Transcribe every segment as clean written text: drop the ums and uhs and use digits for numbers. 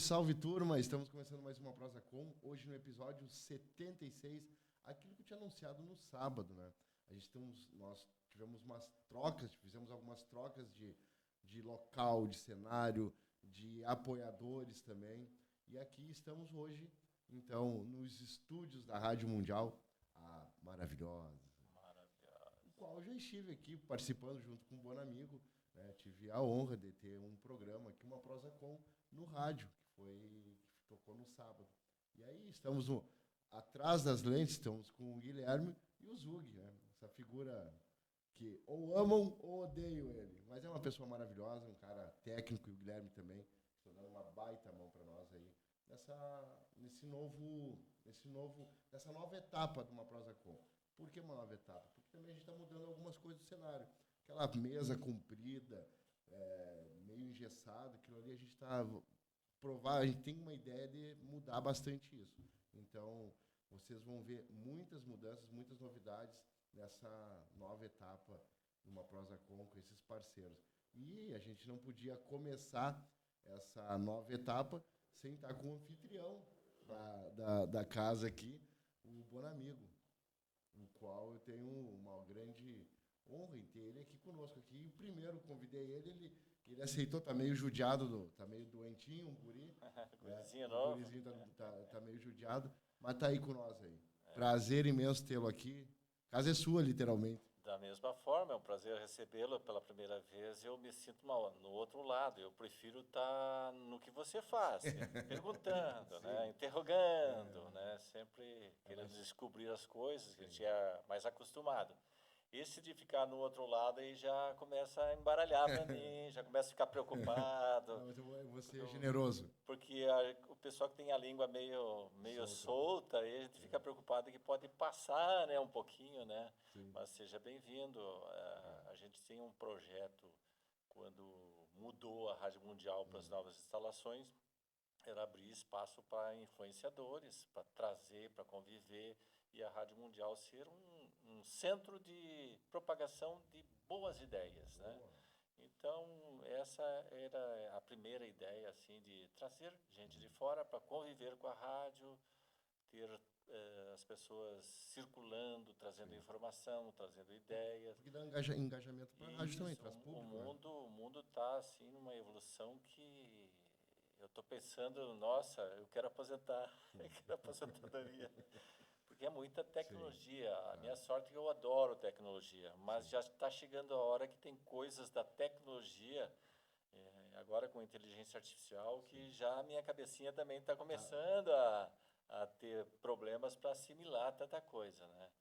salve, turma! Estamos começando mais uma Prosa Com, hoje no episódio 76, aquilo que eu tinha anunciado no sábado, né? Nós tivemos umas trocas, fizemos algumas trocas de local, de cenário, de apoiadores também, e aqui estamos hoje, então, nos estúdios da Rádio Mundial, a maravilhosa, o qual eu já estive aqui participando junto com um bom amigo, né? Tive a honra de ter um programa aqui, uma Prosa Com, no rádio, que tocou no sábado. E aí estamos atrás das lentes, estamos com o Guilherme e o Zug, né? Essa figura que ou amam ou odeiam ele. Mas é uma pessoa maravilhosa, um cara técnico, e o Guilherme também. Estão dando uma baita mão para nós aí, nessa nova etapa de uma Prosa Com. Por que uma nova etapa? Porque também a gente está mudando algumas coisas do cenário. Aquela mesa comprida, meio engessado, aquilo ali a gente a gente tem uma ideia de mudar bastante isso. Então, vocês vão ver muitas mudanças, muitas novidades nessa nova etapa de uma Prosa Com esses parceiros. E a gente não podia começar essa nova etapa sem estar com o anfitrião da casa aqui, o Bonamigo, o qual eu tenho uma grande honra em ter ele aqui conosco. Aqui. O primeiro convidei ele aceitou, tá meio judiado, tá meio doentinho, um guri. Gurizinho novo. O gurizinho tá meio judiado, mas tá aí com nós aí. Prazer imenso tê-lo aqui. A casa é sua, literalmente. Da mesma forma, é um prazer recebê-lo pela primeira vez. Eu me sinto no outro lado. Eu prefiro estar no que você faz, perguntando, né, interrogando, né, sempre querendo descobrir as coisas que a gente é mais acostumado. Esse de ficar no outro lado aí já começa a embaralhar para mim, já começa a ficar preocupado. Não, mas eu vou ser generoso. Porque o pessoal que tem a língua meio solta, aí a gente fica preocupado que pode passar, né, um pouquinho, né? Sim. Mas seja bem-vindo. A gente tem um projeto, quando mudou a Rádio Mundial para as novas instalações, era abrir espaço para influenciadores, para trazer, para conviver, e a Rádio Mundial ser um centro de propagação de boas ideias, né? Então, essa era a primeira ideia, assim, de trazer gente de fora para conviver com a rádio, ter as pessoas circulando, trazendo informação, trazendo ideias. Porque dá engajamento para a rádio também, traz público. O mundo está, assim, numa evolução que eu estou pensando, nossa, eu quero aposentar, eu quero aposentadoria. Porque é muita tecnologia. Sim. A minha sorte é que eu adoro tecnologia, mas já está chegando a hora que tem coisas da tecnologia, agora com inteligência artificial, que já a minha cabecinha também está começando a ter problemas para assimilar tanta coisa, né?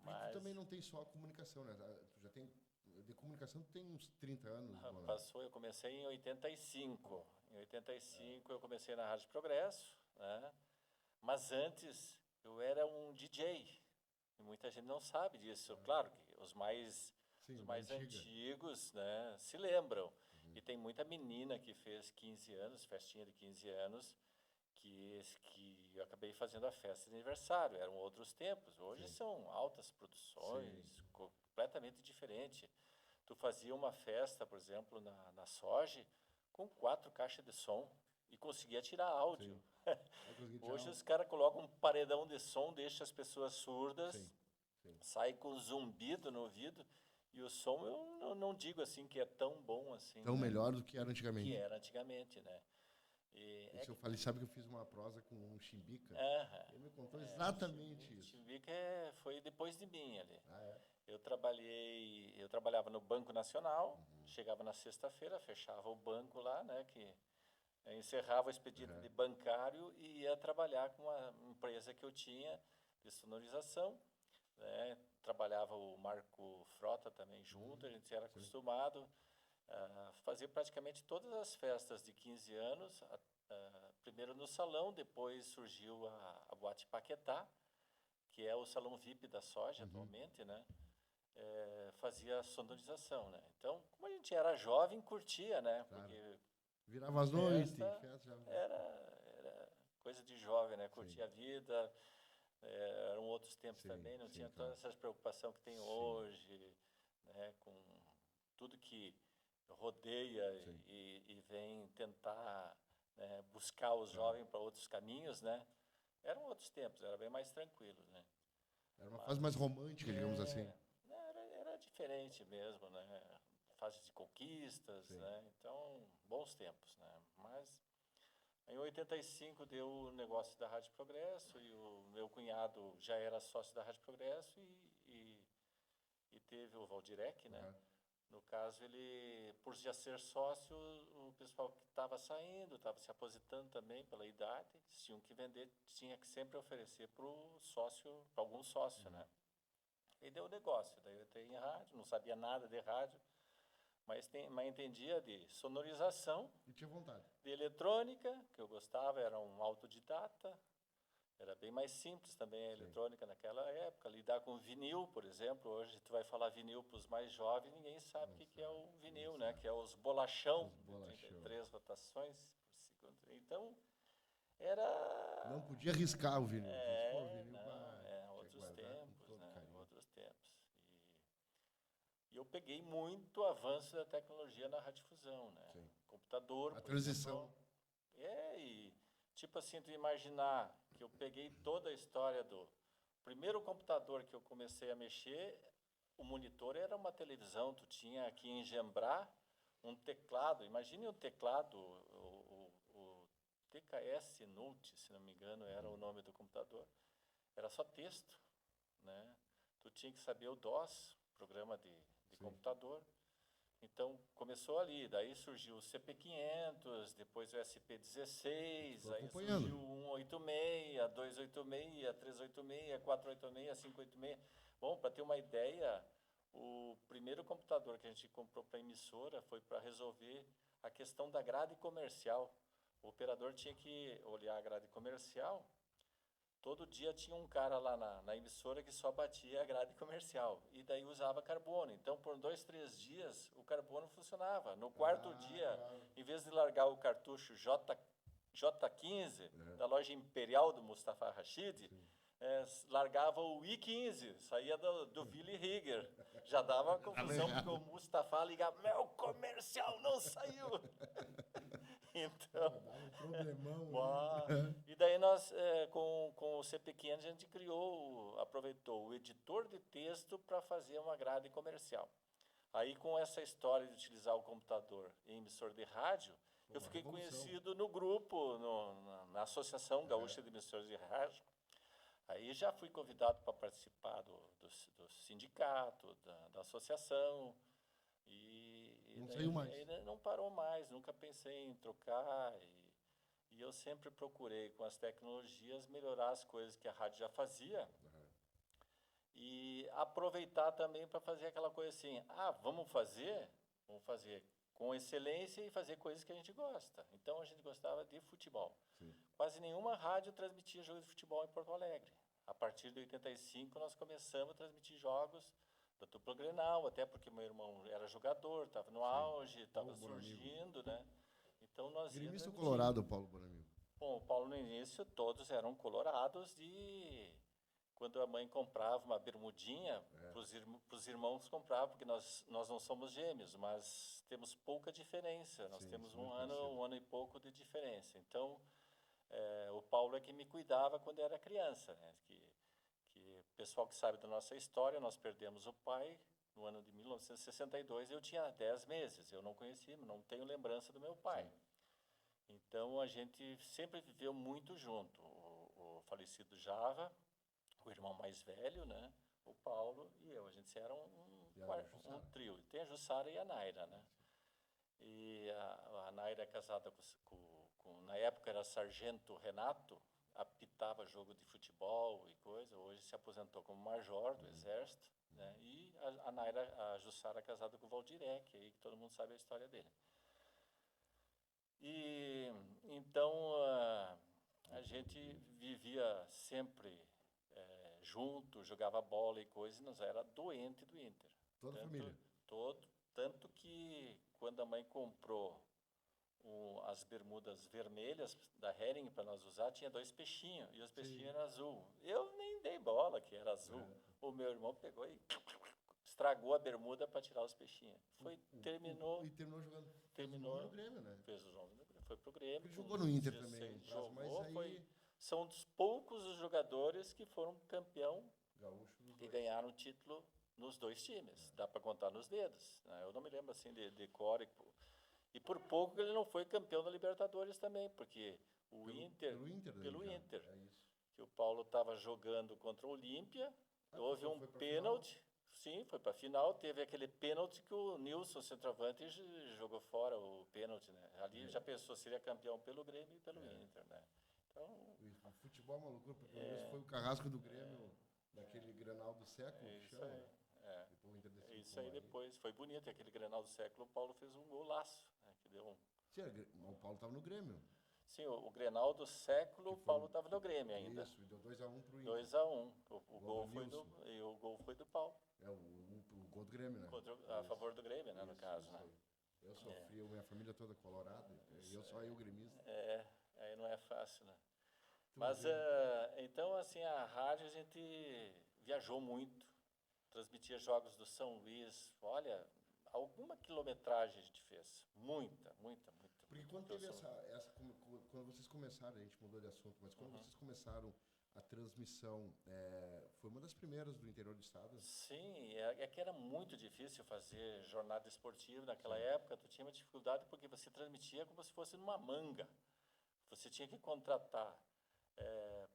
Mas tu também não tem só a comunicação, né? Tu já tem... De comunicação tu tem uns 30 anos. Passou, eu comecei em 85. Em 85 eu comecei na Rádio Progresso, né? Mas antes eu era um DJ. E muita gente não sabe disso. Claro que os mais antigos, né, se lembram. E tem muita menina que fez 15 anos, festinha de 15 anos, que eu acabei fazendo a festa de aniversário. Eram outros tempos. Hoje são altas produções, completamente diferente. Tu fazia uma festa, por exemplo, na Soge, com 4 caixas de som e conseguia tirar áudio. Hoje os caras colocam um paredão de som, deixa as pessoas surdas, sai com zumbido no ouvido, e o som eu não digo assim que é tão bom assim. Tão melhor do que era antigamente. Que era antigamente, né? Eu falei, sabe que eu fiz uma prosa com um Chimbica? Ele me contou exatamente isso. Chimbica foi depois de mim ali. Eu trabalhava no Banco Nacional, chegava na sexta-feira, fechava o banco lá, né, que encerrava o expediente de bancário e ia trabalhar com uma empresa que eu tinha de sonorização, né? Trabalhava o Marco Frota também junto, a gente era acostumado a fazer praticamente todas as festas de 15 anos, primeiro no salão, depois surgiu a Boate Paquetá, que é o salão VIP da Soja atualmente, né? Fazia sonorização, né? Então, como a gente era jovem, curtia, né? Porque virava as noites, era coisa de jovem, né? Curtia a vida, eram outros tempos também, não tinha toda essa preocupação que tem hoje, né? Com tudo que rodeia e vem tentar né, buscar os jovens para outros caminhos, né? Eram outros tempos, era bem mais tranquilo, né? Era uma fase mais romântica, digamos assim. Era diferente mesmo, né? Fase de conquistas, Sim. né? Então, bons tempos, né? Mas em 85 deu o negócio da Rádio Progresso e o meu cunhado já era sócio da Rádio Progresso e teve o Valdirec, né? No caso, ele, por já ser sócio, o pessoal que estava saindo, estava se aposentando também pela idade, tinham que vender, tinha que sempre oferecer para o sócio, para algum sócio, né? E deu o negócio. Daí eu entrei em rádio, não sabia nada de rádio, mas entendia de sonorização, E tinha vontade. de eletrônica, que eu gostava, era um autodidata. Era bem mais simples também a eletrônica naquela época. Lidar com vinil, por exemplo. Hoje tu vai falar vinil para os mais jovens, ninguém sabe o que é o vinil, né? Que é os bolachão, de 33 rotações por segundo. Então, era... Não podia riscar o vinil. Outros tempos, né? Outros tempos. E eu peguei muito avanço da tecnologia na radiodifusão, né? Sim. Computador, A por transição. exemplo. E tipo assim, tu imaginar que eu peguei toda a história do primeiro computador que eu comecei a mexer, o monitor era uma televisão, tu tinha que engembrar um teclado. Imagine um teclado, o TKS Note, se não me engano, era o nome do computador. Era só texto, né? Tu tinha que saber o DOS, programa de computador. Então, começou ali, daí surgiu o CP500, depois o SP16, aí surgiu o 186, 286, 386, 486, 586. Bom, para ter uma ideia, o primeiro computador que a gente comprou para a emissora foi para resolver a questão da grade comercial. O operador tinha que olhar a grade comercial. Todo dia tinha um cara lá na emissora que só batia a grade comercial. E daí usava carbono. Então, por 2, 3 dias, o carbono funcionava. No quarto dia, em vez de largar o cartucho J15, da loja Imperial do Mustafa Rashid, largava o I15, saía do Willy Rieger. Já dava uma confusão, porque o Mustafa ligava, meu comercial não saiu. Então, dava um problemão. E daí nós, com o CP500, a gente aproveitou o editor de texto para fazer uma grade comercial. Aí, com essa história de utilizar o computador em emissor de rádio, eu fiquei conhecido no grupo, na Associação Gaúcha de Emissores de Rádio. Aí já fui convidado para participar do sindicato, da associação. Não saiu mais. Não parou mais, nunca pensei em trocar. E eu sempre procurei, com as tecnologias, melhorar as coisas que a rádio já fazia. E aproveitar também para fazer aquela coisa assim, vamos fazer com excelência e fazer coisas que a gente gosta. Então, a gente gostava de futebol. Sim. Quase nenhuma rádio transmitia jogos de futebol em Porto Alegre. A partir de 85, nós começamos a transmitir jogos da dupla Grenal, até porque meu irmão era jogador, estava no auge, estava surgindo, né? Então, nós Gremista colorado, Paulo Bonamigo? Bom, o Paulo, no início, todos eram colorados quando a mãe comprava uma bermudinha, para os irmãos compravam, porque nós não somos gêmeos, mas temos pouca diferença. Nós temos um ano e pouco de diferença. Então, o Paulo é que me cuidava quando era criança, né? Que o pessoal que sabe da nossa história, nós perdemos o pai no ano de 1962, eu tinha 10 meses. Eu não conhecia, não tenho lembrança do meu pai. Sim. Então, a gente sempre viveu muito junto. O falecido Java, o irmão mais velho, né? O Paulo e eu. A gente era um trio. Tem a Jussara e a Naira, né? E a Naira é casada na época era Sargento Renato, apitava jogo de futebol e coisa. Hoje se aposentou como major do Exército, né? E a Jussara é casada com o Valdirec, aí que todo mundo sabe a história dele. E então a gente vivia sempre junto, jogava bola e coisa, e nós era doente do Inter. Toda a família? Tanto que quando a mãe comprou as bermudas vermelhas da Hering para nós usar, tinha 2 peixinhos, e os peixinhos eram azul. Eu nem dei bola que era azul. O meu irmão pegou e estragou a bermuda para tirar os peixinhos. Terminou. E terminou jogando. Terminou No Grêmio, né? Fez o jogo, foi pro Grêmio. Ele jogou no Inter 16, também, jogou, mas aí... são dos poucos os jogadores que foram campeão Gaúcho nos e dois. ganharam título nos 2 times. Dá para contar nos dedos, né? Eu não me lembro assim de cor. E por pouco ele não foi campeão da Libertadores também, porque o Inter... Pelo Inter. Inter. É isso. Que o Paulo estava jogando contra o Olímpia, houve um pênalti, sim, foi para a final, teve aquele pênalti que o Nilson, centroavante, jogou fora o pênalti, né? Ali já pensou, seria campeão pelo Grêmio e pelo Inter, né? Então, o futebol é uma loucura, porque pelo menos foi o carrasco do Grêmio, daquele Grenal do século. Isso aí. Depois o Inter decidiu Isso aí depois, foi bonito, aquele Grenal do século, o Paulo fez um golaço, né? Que deu um... Sim, o Paulo estava no Grêmio. Sim, o Grenal do século, o Paulo estava no Grêmio ainda. Isso, e deu 2-1 pro Inter. 2-1. O gol foi do Paulo. O gol do Grêmio, né? A favor do Grêmio, né, no caso, né? Eu sofri, minha família toda colorada, e eu só eu gremista. Aí não é fácil, né? Mas, então, assim, a rádio a gente viajou muito, transmitia jogos do São Luís, olha, alguma quilometragem a gente fez, muita. Porque quando teve quando vocês começaram, a gente mudou de assunto, mas quando vocês começaram a transmissão, foi uma das primeiras do interior do estado? Sim, é que era muito difícil fazer jornada esportiva naquela época, tu tinha uma dificuldade porque você transmitia como se fosse numa manga, você tinha que contratar.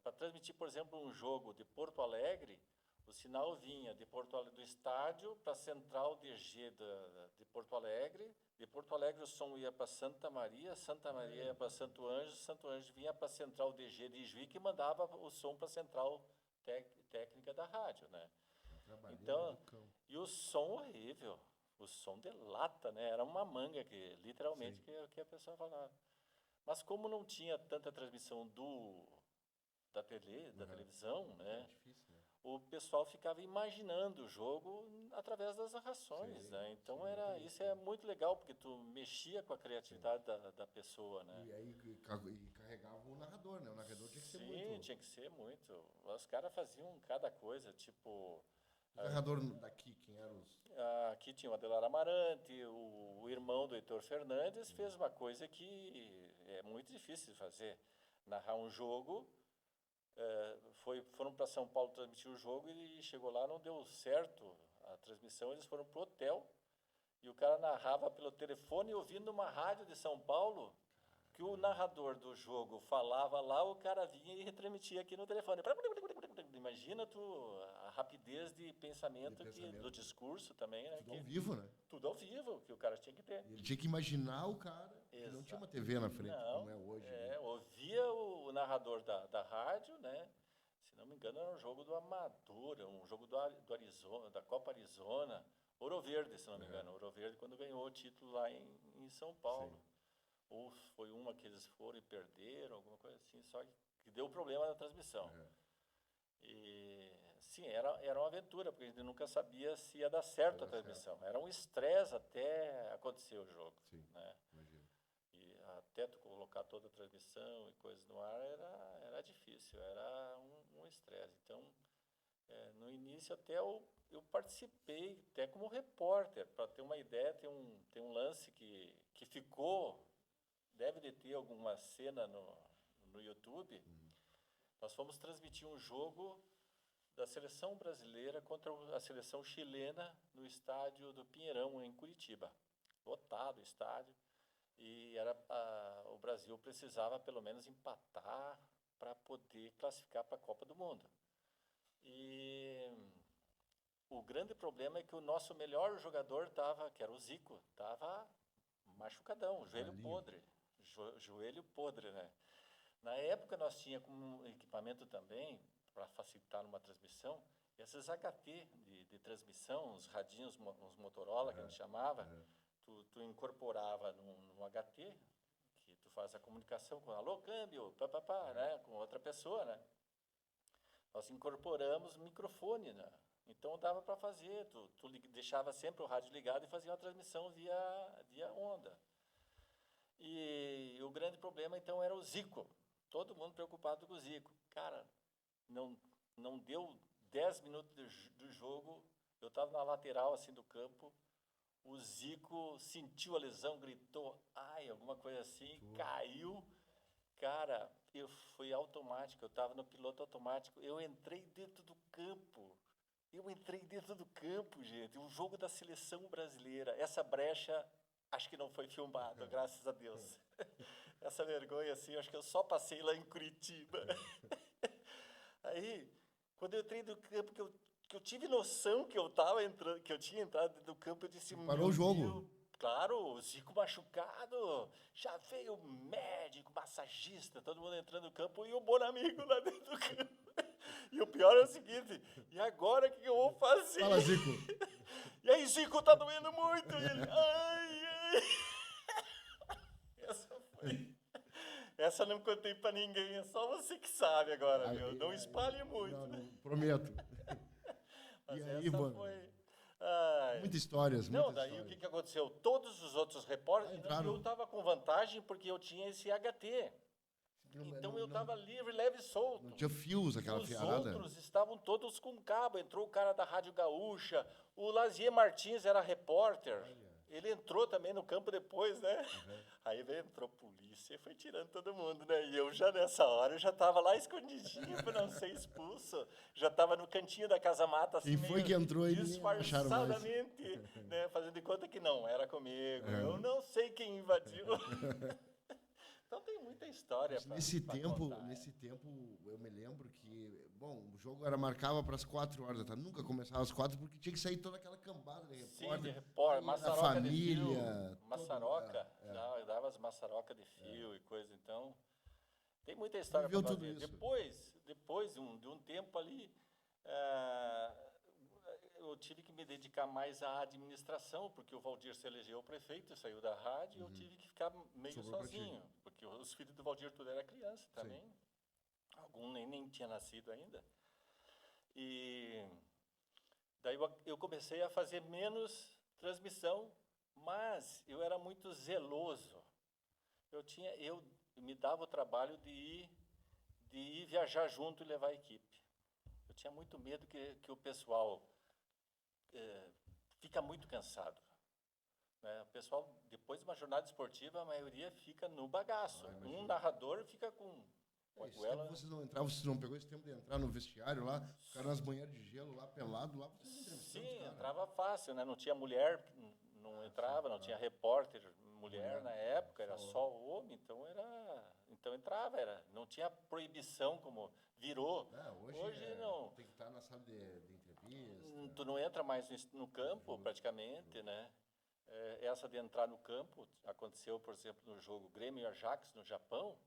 Para transmitir, por exemplo, um jogo de Porto Alegre, o sinal vinha do estádio para a central DG de Porto Alegre. De Porto Alegre o som ia para Santa Maria ia para Santo Anjo vinha para a central DG de Ijuí, que mandava o som para a central técnica da rádio, né? Então, e o som horrível, o som de lata, né? Era uma manga que literalmente que a pessoa falava. Mas como não tinha tanta transmissão da televisão, né? Difícil, né? O pessoal ficava imaginando o jogo através das narrações, né? Então isso é muito legal, porque tu mexia com a criatividade da pessoa, né? E aí carregava o narrador, né? O narrador tinha que ser muito... Sim, tinha que ser muito. Os caras faziam cada coisa, tipo... O narrador daqui, quem eram os... Aqui tinha o Adelar Amarante, o irmão do Heitor Fernandes fez uma coisa que é muito difícil de fazer. Narrar um jogo... foram para São Paulo transmitir o jogo e chegou lá, não deu certo a transmissão, eles foram pro hotel e o cara narrava pelo telefone ouvindo uma rádio de São Paulo que o narrador do jogo falava lá, o cara vinha e retransmitia aqui no telefone. Imagina a rapidez de pensamento, do discurso também, né? Tudo ao vivo, né? Tudo ao vivo, que o cara tinha que ter. Ele tinha que imaginar o cara, que não tinha uma TV na frente, como é hoje. Né? Ouvia o narrador da rádio, né? Se não me engano, era um jogo do Amadora, um jogo do Arizona, da Copa Arizona, Ouro Verde, se não me engano. Ouro Verde, quando ganhou o título lá em São Paulo. Sim. Ou foi uma que eles foram e perderam, alguma coisa assim, só que deu problema na transmissão. E, sim, era uma aventura, porque a gente nunca sabia se ia dar certo a transmissão. Era um estresse até acontecer o jogo. Sim, né? E até tu colocar toda a transmissão e coisas no ar era difícil, era um estresse. Então, no início até eu participei, até como repórter, para ter uma ideia, tem um lance que ficou, deve de ter alguma cena no YouTube. Nós fomos transmitir um jogo da seleção brasileira contra a seleção chilena no estádio do Pinheirão, em Curitiba. Lotado o estádio. E o Brasil precisava pelo menos empatar para poder classificar para a Copa do Mundo. E o grande problema é que o nosso melhor jogador que era o Zico, estava machucadão, joelho podre. Joelho podre, né? Na época nós tínhamos como equipamento também, para facilitar numa transmissão, esses HT de transmissão, os radinhos, uns Motorola, que a gente chamava, tu incorporava num HT, que tu faz a comunicação com alô, câmbio, né, com outra pessoa, né? Nós incorporamos microfone, né? Então dava para fazer, tu deixava sempre o rádio ligado e fazia uma transmissão via onda. E o grande problema, então, era o Zico. Todo mundo preocupado com o Zico. Cara, não deu 10 minutos do jogo, Eu estava na lateral, assim, do campo, o Zico sentiu a lesão, gritou, ai, alguma coisa assim, caiu. Cara, eu fui automático, eu estava no piloto automático, eu entrei dentro do campo. Gente, um jogo da seleção brasileira. Essa brecha, acho que não foi filmada, graças a Deus. Essa vergonha, assim, acho que eu só passei lá em Curitiba. Aí, quando eu entrei no campo, que eu tive noção que eu tava entrando, que eu tinha entrado dentro do campo, eu disse, Parou o jogo. Claro, o Zico machucado, já veio médico, massagista, todo mundo entrando no campo e o Bonamigo lá dentro do campo. E o pior é o seguinte, e agora o que eu vou fazer? Fala, Zico. E aí, Zico, tá doendo muito. E ele, ai. Essa eu não contei pra ninguém, é só você que sabe agora, meu. Não espalhe muito. Não, prometo. Mas e aí, essa mano? foi... Muitas histórias, Não, daí o que aconteceu? Todos os outros repórteres, eu estava com vantagem porque eu tinha esse HT. Então eu estava livre, leve e solto. Não tinha fios, aquela fiarada. Os outros estavam todos com cabo. Entrou o cara da Rádio Gaúcha, o Lazier Martins era repórter. Ele entrou também no campo depois, né? Aí entrou polícia e foi tirando todo mundo, né? E eu já nessa hora, eu já estava lá escondidinho para não ser expulso. Já estava no cantinho da Casa Mata, assim, quem foi que entrou aí? Disfarçadamente, né? Fazendo de conta que não era comigo. Eu não sei quem invadiu. Então tem muita história para contar. Nesse tempo, eu me lembro que, bom, o jogo marcava para as 4 horas da tarde. Nunca começava às 4 porque tinha que sair toda aquela cambada de repórter. Sim, de repórter, maçaroca família, de fio. Maçaroca. Eu dava as maçaroca de fio e coisa. Então, tem muita história para nós ver. Depois de um tempo ali, eu tive que me dedicar mais à administração, porque o Valdir se elegeu prefeito, saiu da rádio, e eu tive que ficar meio sozinho, porque os filhos do Valdir tudo era criança também. Sim. Algum nem tinha nascido ainda. E daí eu comecei a fazer menos transmissão, mas eu era muito zeloso. Eu me dava o trabalho de ir viajar junto e levar a equipe. Eu tinha muito medo que o pessoal fica muito cansado. Né? O pessoal, depois de uma jornada esportiva, a maioria fica no bagaço. Um narrador fica com a goela... Vocês não entravam, vocês não pegou esse tempo de entrar no vestiário lá, ficar nas banheiras de gelo lá, pelado lá? Sim, entrava fácil, né? Não tinha mulher, não entrava, não tinha repórter mulher na época, era só homem, então entrava, não tinha proibição como virou. Hoje não. Tem que estar na sala de entrevista. Tu não entra mais no campo, praticamente, né? Essa de entrar no campo aconteceu, por exemplo, no jogo Grêmio e Ajax no Japão.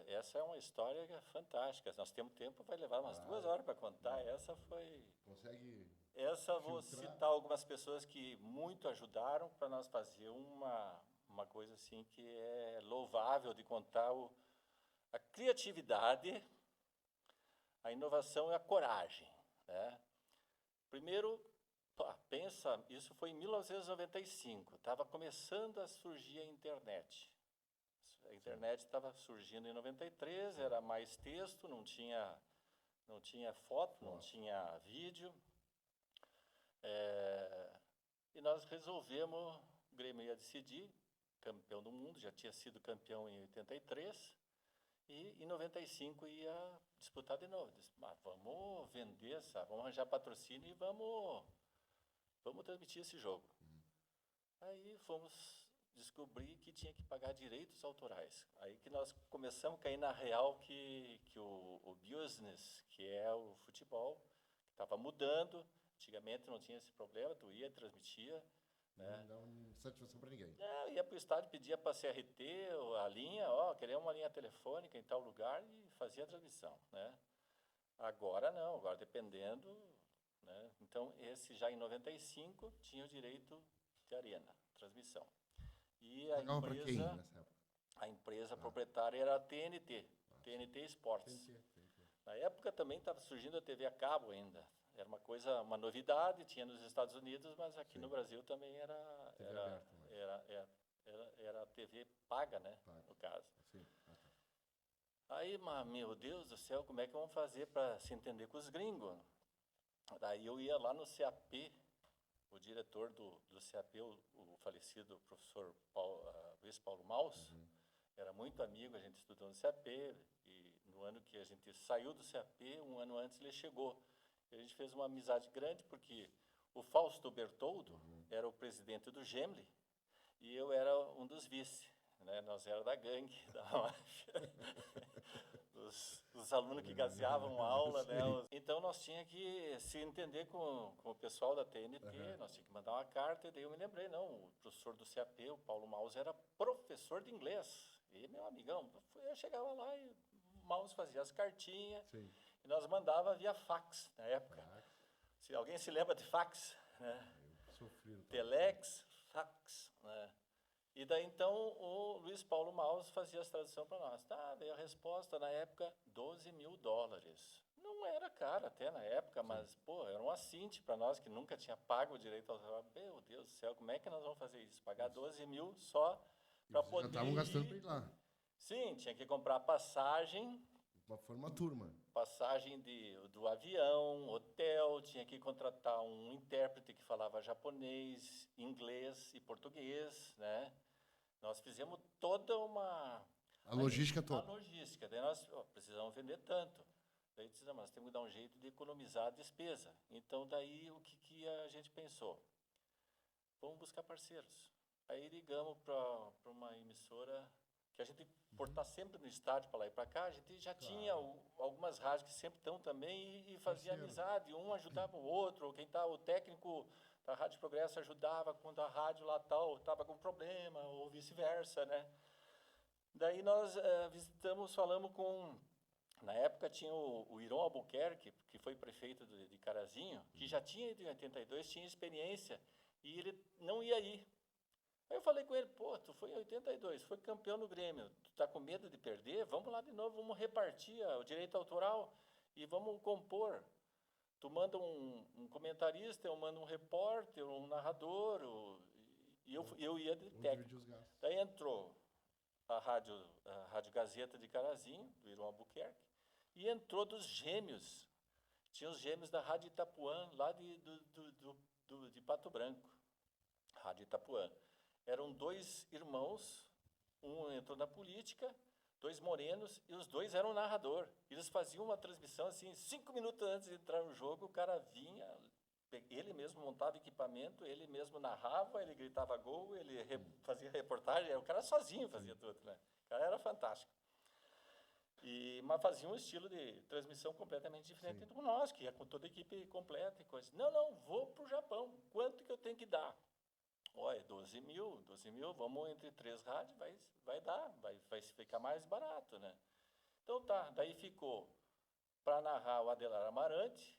Essa é uma história fantástica. Nós temos tempo, vai levar umas 2 horas para contar. Essa foi... Consegue... Essa vou citar algumas pessoas que muito ajudaram para nós fazer uma coisa assim que é louvável de contar a criatividade, a inovação e a coragem. Né? Primeiro, pensa, isso foi em 1995, estava começando a surgir a internet. A internet estava surgindo em 93, era mais texto, não tinha foto, não tinha vídeo. E nós resolvemos, o Grêmio ia decidir, campeão do mundo, já tinha sido campeão em 83, e em 95 ia disputar de novo. Disse, vamos vender vamos arranjar patrocínio e vamos transmitir esse jogo. Aí fomos descobrir que tinha que pagar direitos autorais. Aí que nós começamos a cair na real que o business, que é o futebol, estava mudando. Antigamente não tinha esse problema, tu ia, transmitia. Né? Não dava satisfação para ninguém. Ia para o estádio, pedia para a CRT, a linha, queria uma linha telefônica em tal lugar e fazia a transmissão. Né? Agora não, agora dependendo. Né? Então, esse já em 95 tinha o direito de arena, transmissão. E a empresa proprietária era a TNT, TNT Esportes. Na época também estava surgindo a TV a cabo ainda. Era uma novidade, tinha nos Estados Unidos, mas aqui no Brasil também era a TV paga, né, no caso. Sim. Aí, meu Deus do céu, como é que vamos fazer para se entender com os gringos? Daí eu ia lá no CAP, o diretor do CAP, o falecido professor Luiz Paulo Maus, era muito amigo, a gente estudou no CAP, e no ano que a gente saiu do CAP, um ano antes ele chegou. E a gente fez uma amizade grande, porque o Fausto Bertoldo era o presidente do GEMLI, e eu era um dos vice, né? Nós era da gangue, da máfia. Os alunos que gaseavam a aula, né? Então nós tínhamos que se entender com o pessoal da TNT, nós tínhamos que mandar uma carta, e daí eu me lembrei, não, o professor do CAP, o Paulo Maus, era professor de inglês, e meu amigão, eu chegava lá e o Maus fazia as cartinhas, Sim. e nós mandava via fax, na época. Se alguém se lembra de fax, né? Sofrido. Telex, fax, né? E daí, então, o Luiz Paulo Maus fazia as traduções para nós. Tá, veio a resposta, na época, $12.000. Não era caro até na época, mas, pô, era um assinte para nós, que nunca tinha pago o direito ao trabalho. Meu Deus do céu, como é que nós vamos fazer isso? Pagar 12 mil só para poder já estavam gastando para ir lá. Sim, tinha que comprar passagem. Foi uma turma. Passagem do avião, hotel, tinha que contratar um intérprete que falava japonês, inglês e português, né? Nós fizemos toda a logística toda. A logística. Daí nós precisamos vender tanto. Daí dizemos, nós temos que dar um jeito de economizar a despesa. Então, daí, o que a gente pensou? Vamos buscar parceiros. Aí ligamos para uma emissora que a gente, por estar sempre no estádio para lá e para cá, a gente já tinha algumas rádios que sempre estão também e fazia amizade. Um ajudava o outro, o técnico da Rádio Progresso ajudava quando a rádio lá tal estava com problema, ou vice-versa, né? Daí nós falamos com... Na época tinha o Iron Albuquerque, que foi prefeito de Carazinho, que já tinha ido em 82, tinha experiência, e ele não ia ir. Aí eu falei com ele, pô, tu foi em 82, foi campeão no Grêmio, tu tá com medo de perder? Vamos lá de novo, vamos repartir o direito autoral e vamos compor. Tu manda um comentarista, eu mando um repórter, um narrador, e eu ia de técnico. Daí entrou a Rádio Gazeta de Carazinho, do Iron Albuquerque, e entrou dos gêmeos. Tinha os gêmeos da Rádio Itapuã, lá de Pato Branco, Rádio Itapuã. Eram dois irmãos, um entrou na política, dois morenos, e os dois eram narrador. Eles faziam uma transmissão assim, 5 minutos antes de entrar no jogo, o cara vinha, ele mesmo montava equipamento, ele mesmo narrava, ele gritava gol, ele fazia reportagem, o cara sozinho fazia tudo, né? O cara era fantástico. Mas fazia um estilo de transmissão completamente diferente do nosso, que ia com toda a equipe completa e coisa. Não, vou para o Japão, quanto que eu tenho que dar? Olha, 12 mil, vamos entre 3 rádios, vai dar, vai ficar mais barato, né? Então tá, daí ficou para narrar o Adelar Amarante.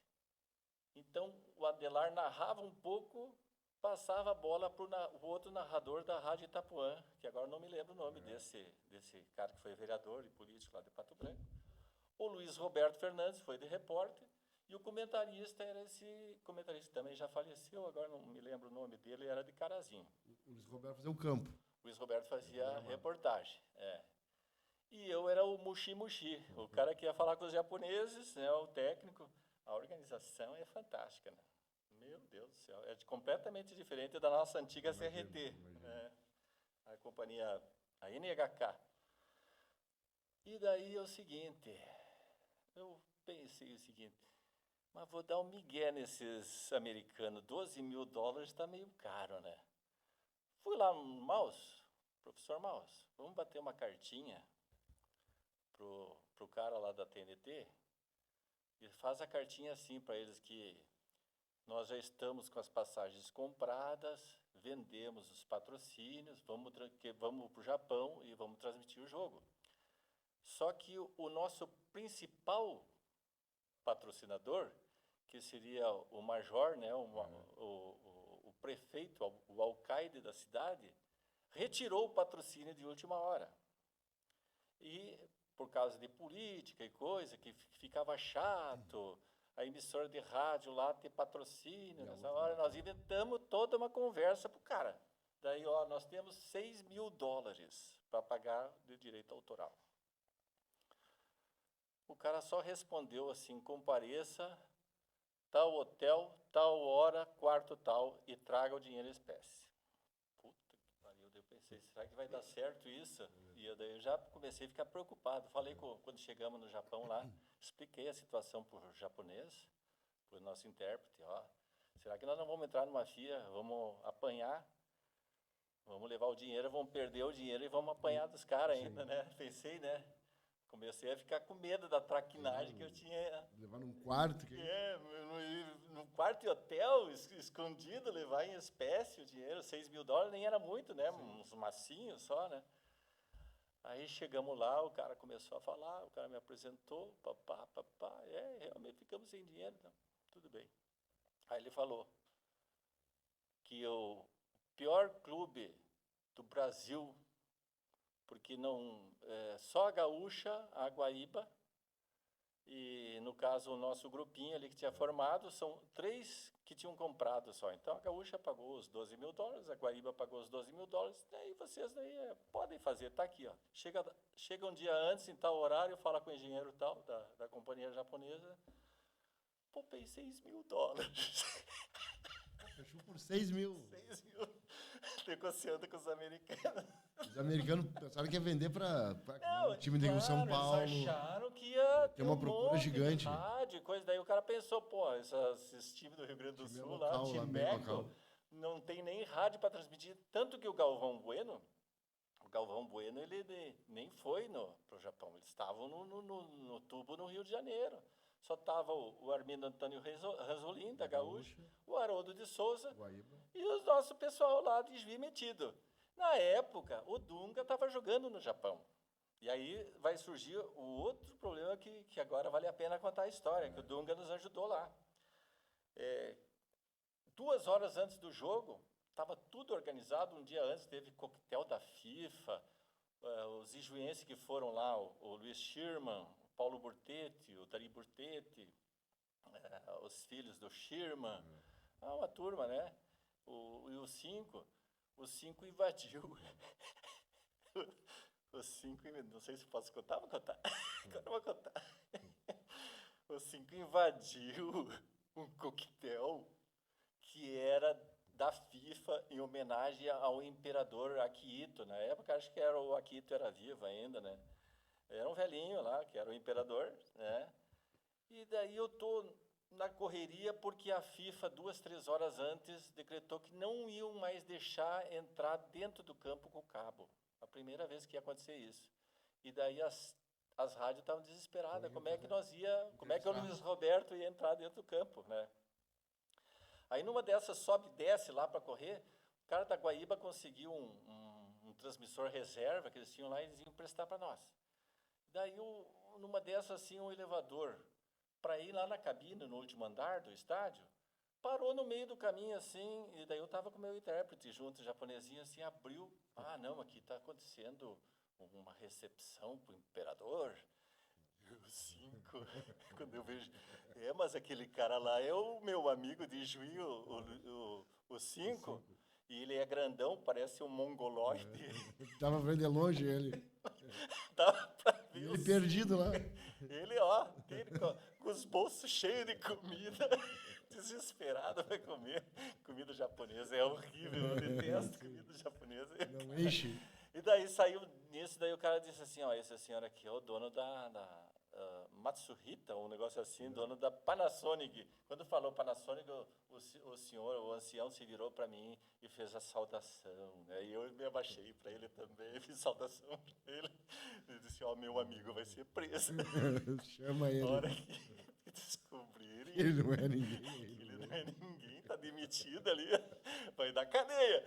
Então o Adelar narrava um pouco, passava a bola para o outro narrador da Rádio Itapuã, que agora não me lembro o nome desse cara que foi vereador e político lá de Pato Branco. O Luiz Roberto Fernandes foi de repórter. E o comentarista era esse comentarista, também já faleceu, agora não me lembro o nome dele, era de Carazinho. O Luiz Roberto fazia o campo. O Luiz Roberto fazia reportagem, E eu era o Mushi, o cara que ia falar com os japoneses, né, o técnico. A organização é fantástica, né? Meu Deus do céu, é completamente diferente da nossa antiga CRT, né? A companhia, a NHK. E daí é o seguinte, eu pensei o seguinte, mas vou dar um migué nesses americanos, $12.000 está meio caro, né? Fui lá no professor Maus, vamos bater uma cartinha pro cara lá da TNT e faz a cartinha assim para eles que nós já estamos com as passagens compradas, vendemos os patrocínios, vamos para o Japão e vamos transmitir o jogo. Só que o nosso principal patrocinador, que seria o major, né, o prefeito, o alcaide da cidade, retirou o patrocínio de última hora. E por causa de política e coisa, que ficava chato, a emissora de rádio lá ter patrocínio, nessa hora nós inventamos toda uma conversa pro cara. Daí, nós temos $6.000 para pagar de direito autoral. O cara só respondeu assim, compareça, tal hotel, tal hora, quarto tal, e traga o dinheiro em espécie. Puta que pariu, eu pensei, será que vai dar certo isso? E daí eu já comecei a ficar preocupado. Falei quando chegamos no Japão lá, expliquei a situação para o japonês, para o nosso intérprete, ó, será que nós não vamos entrar numa FIA, vamos apanhar, vamos levar o dinheiro, vamos perder o dinheiro e vamos apanhar dos caras ainda, né? Pensei, né? Comecei a ficar com medo da traquinagem que eu tinha. Levar num quarto. No quarto de hotel, escondido, levar em espécie o dinheiro, $6.000, nem era muito, né? Uns massinhos só, né? Aí chegamos lá, o cara começou a falar, o cara me apresentou, papá, realmente ficamos sem dinheiro, então, tudo bem. Aí ele falou que o pior clube do Brasil, porque não só a Gaúcha, a Guaíba, e no caso o nosso grupinho ali que tinha formado, são 3 que tinham comprado só. Então a Gaúcha pagou os $12.000, a Guaíba pagou os $12.000, daí vocês daí podem fazer, tá aqui, ó. Chega um dia antes, em tal horário, fala com o engenheiro tal, da companhia japonesa, poupei $6.000. Fechou por 6 mil. 6 mil, negociando com os americanos. Os americanos pensaram que ia vender para Não, o time do São Paulo. Eles acharam que ia ter uma procura monte gigante. de rádio, coisa. Daí o cara pensou, pô, esses times do Rio Grande do Time Sul local, lá, lá, bem Timeco, local. não tem nem rádio para transmitir. Tanto que o Galvão Bueno, ele nem foi pro Japão. Eles estavam no tubo no Rio de Janeiro. Só estava o Armindo Antônio Ranzolin, da Gaúcha, o Haroldo de Souza Guaíba. e o nosso pessoal lá de Juiz metido. Na época, o Dunga estava jogando no Japão. E aí vai surgir o outro problema que agora vale a pena contar a história, que o Dunga nos ajudou lá. 2 horas antes do jogo, estava tudo organizado. Um dia antes teve coquetel da FIFA, os ijuenses que foram lá, o Luiz Schirman, o Paulo Burtetti, o Dari Burtetti, os filhos do Schirman, uma turma, né? E o 5 invadiu. O 5, não sei se posso contar, vou contar. Agora eu vou contar. O 5 invadiu um coquetel que era da FIFA em homenagem ao imperador Akihito. Na época, acho que o Akihito era vivo ainda, né? Era um velhinho lá, que era o imperador, né? E daí eu tô na correria porque a FIFA, 2, 3 horas antes, decretou que não iam mais deixar entrar dentro do campo com o cabo. A primeira vez que ia acontecer isso. E daí as rádios estavam desesperadas. Como é que o Luiz Roberto ia entrar dentro do campo, né? Aí numa dessas sobe e desce lá para correr, o cara da Guaíba conseguiu um transmissor reserva que eles tinham lá e eles iam prestar para nós. Daí numa dessas assim um elevador para ir lá na cabine, no último andar do estádio, parou no meio do caminho assim, e daí eu estava com o meu intérprete junto, japonesinho, assim, abriu, não, aqui está acontecendo uma recepção para o imperador. E o 5, quando eu vejo, mas aquele cara lá é o meu amigo de Juí, o 5, e ele é grandão, parece um mongoloide. Dava pra ver de longe ele. Dava pra ver. Ele perdido lá. Ele, com os bolsos cheios de comida, desesperado para comer. Comida japonesa é horrível, eu detesto comida japonesa. Não enche. E daí saiu nisso, daí o cara disse assim, esse senhor aqui é o dono da Matsuhita, um negócio assim, dono da Panasonic. Quando falou Panasonic, o ancião se virou para mim e fez a saudação, né? E eu me abaixei para ele também, fiz saudação para ele. Ele disse, meu amigo vai ser preso. Chama ele. Na hora que descobrirem... Ele não é ninguém. Ele não é ninguém, tá demitido ali, vai dar cadeia.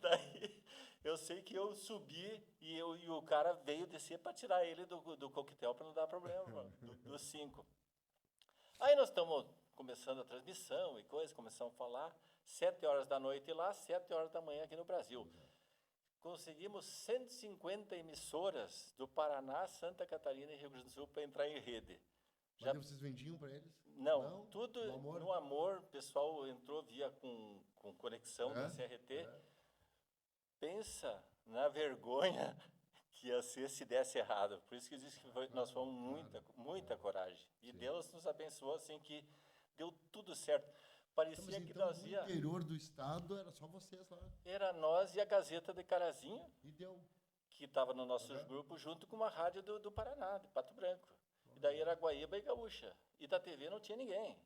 Daí... Eu sei que eu subi e o cara veio descer para tirar ele do coquetel para não dar problema, do 5. Aí nós estamos começando a transmissão e coisas, começamos a falar, 7 horas da noite lá, 7 horas da manhã aqui no Brasil. Conseguimos 150 emissoras do Paraná, Santa Catarina e Rio Grande do Sul para entrar em rede. Mas vocês vendiam para eles? Não, tudo no amor, o pessoal entrou via com conexão da CRT. Pensa na vergonha que ia ser se desse errado. Por isso que eu disse que nós fomos muita coragem. E Deus nos abençoou, assim, que deu tudo certo. Parecia que então, nós no ia... interior do estado, era só vocês lá. Era nós e a Gazeta de Carazinho, E deu. que estava no nosso grupo, junto com uma rádio do Paraná, de Pato Branco. E daí era Guaíba e Gaúcha. E da TV não tinha ninguém.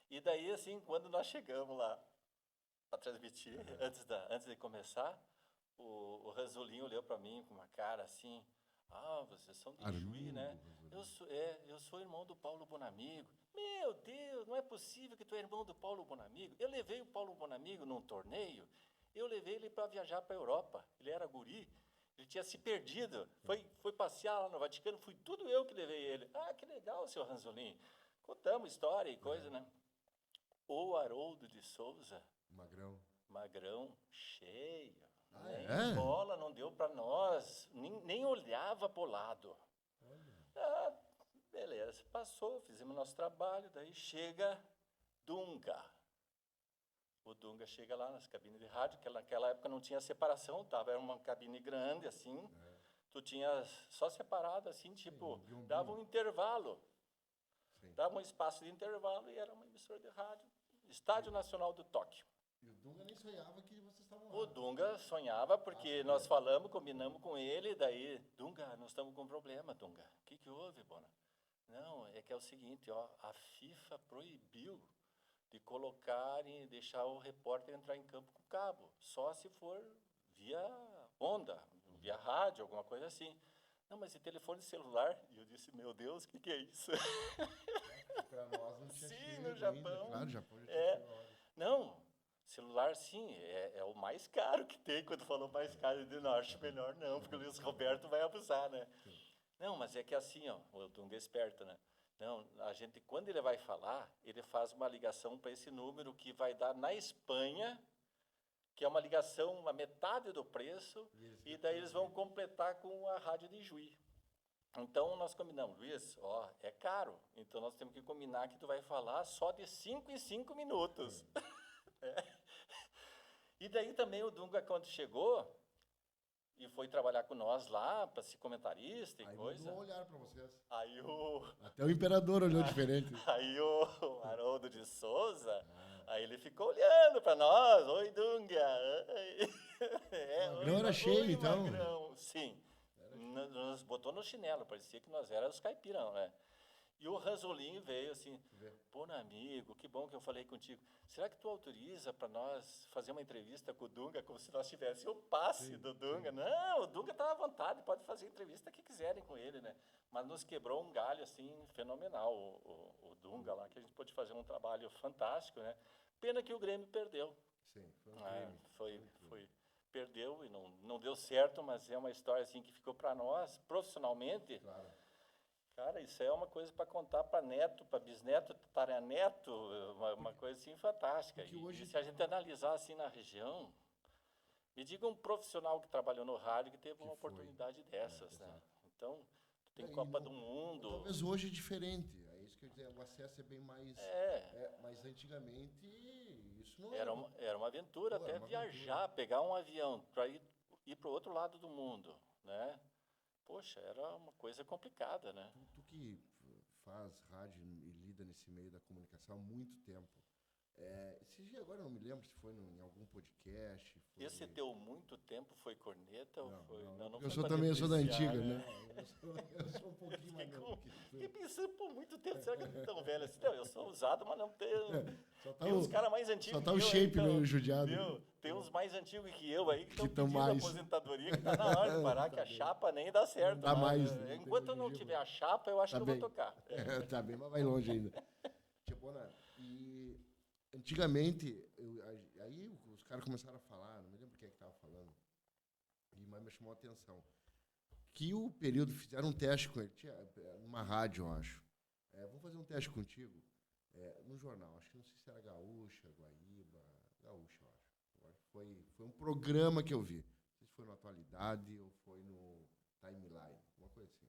E daí, assim, quando nós chegamos lá para transmitir, antes de começar, o Ranzolinho olhou para mim com uma cara assim, vocês são de Juí, né? Eu sou irmão do Paulo Bonamigo. Meu Deus, não é possível que tu é irmão do Paulo Bonamigo. Eu levei o Paulo Bonamigo num torneio, eu levei ele para viajar para a Europa. Ele era guri, ele tinha se perdido, foi passear lá no Vaticano, fui tudo eu que levei ele. Que legal, seu Ranzolinho. Contamos história e coisa, né? O Haroldo de Souza, magrão, cheio. Nem bola não deu para nós, nem olhava para o lado. Beleza, passou, fizemos nosso trabalho, daí chega Dunga. O Dunga chega lá nas cabines de rádio, que naquela época não tinha separação, era uma cabine grande assim, tu tinha só separado assim, tipo, dava um intervalo, dava um espaço de intervalo e era uma emissora de rádio, Estádio Nacional do Tóquio. E o Dunga nem sonhava que vocês estavam lá. O Dunga sonhava porque nós combinamos com ele, daí, Dunga, nós estamos com um problema, Dunga. O que houve, Bona? Não, é que é o seguinte, a FIFA proibiu de colocar e deixar o repórter entrar em campo com cabo, só se for via onda, via rádio, alguma coisa assim. Não, mas e telefone celular? E eu disse, meu Deus, o que é isso? Para nós não tinha sim, no Japão. Ainda. Claro, o Japão já tinha Não, celular sim, é o mais caro que tem. Quando falou mais caro, eu disse, não, acho melhor não, porque o Luiz Roberto vai abusar, né? Sim. Não, mas é que assim, o Dunga é esperto, né? Não, a gente, quando ele vai falar, ele faz uma ligação para esse número que vai dar na Espanha, que é uma ligação a metade do preço, e daí eles vão completar com a rádio de Juí. Então, nós combinamos, Luiz, é caro, então nós temos que combinar que tu vai falar só de 5 em 5 minutos. E daí também o Dunga, quando chegou, e foi trabalhar com nós lá, para ser comentarista e coisa. Aí mudou o olhar para vocês. Até o imperador olhou diferente. Aí o Haroldo de Souza, aí ele ficou olhando para nós, oi Dunga. O Magrão era cheio, então. Magrão. Sim, nos botou no chinelo, parecia que nós éramos os caipirão, né? E o Ranzolinho veio assim, Bonamigo, que bom que eu falei contigo. Será que tu autoriza para nós fazer uma entrevista com o Dunga, como se nós tivéssemos o passe do Dunga? Sim. Não, o Dunga está à vontade, pode fazer a entrevista que quiserem com ele, né? Mas nos quebrou um galho, assim, fenomenal, o Dunga lá, que a gente pôde fazer um trabalho fantástico, né? Pena que o Grêmio perdeu. Sim, foi um Grêmio. Perdeu e não deu certo, mas é uma história, assim, que ficou para nós, profissionalmente. Claro. Cara, isso é uma coisa para contar para neto, para bisneto, taraneto, uma coisa assim fantástica. E se a gente analisar assim na região, me diga um profissional que trabalhou no rádio que teve uma oportunidade dessas, né? Então, tu tem Copa do Mundo. Talvez hoje é diferente, é isso que eu ia dizer, o acesso é bem mais... mas antigamente isso não era uma aventura, até viajar, pegar um avião para ir para o outro lado do mundo, né? Poxa, era uma coisa complicada, né? Tu que faz rádio e lida nesse meio da comunicação há muito tempo, esse dia agora eu não me lembro se foi em algum podcast. Esse teu muito tempo foi corneta ou foi... Não eu sou da antiga, né? Eu sou um pouquinho mais novo. Fiquei pensando, por muito tempo, será que eu tô tão velho assim? Não, eu sou usado, mas não tenho... Tem uns caras mais antigos que eu. Só tá o shape meio judiado. Tem uns mais antigos que eu aí que estão pedindo aposentadoria, que tá na hora de parar, que a chapa nem dá certo. Dá mais. Enquanto eu não tiver a chapa, eu acho que eu vou tocar. Tá bem, mas vai longe ainda. Tipo, e antigamente, aí os caras começaram a falar, não me lembro quem é que estava falando, mas me chamou a atenção, que o período, fizeram um teste com ele, numa rádio, eu acho. Vamos fazer um teste contigo. No jornal, acho que não sei se era Gaúcha, Guaíba, Gaúcha, eu acho. Foi um programa que eu vi. Não sei se foi no Atualidade ou foi no Timeline, uma coisa assim.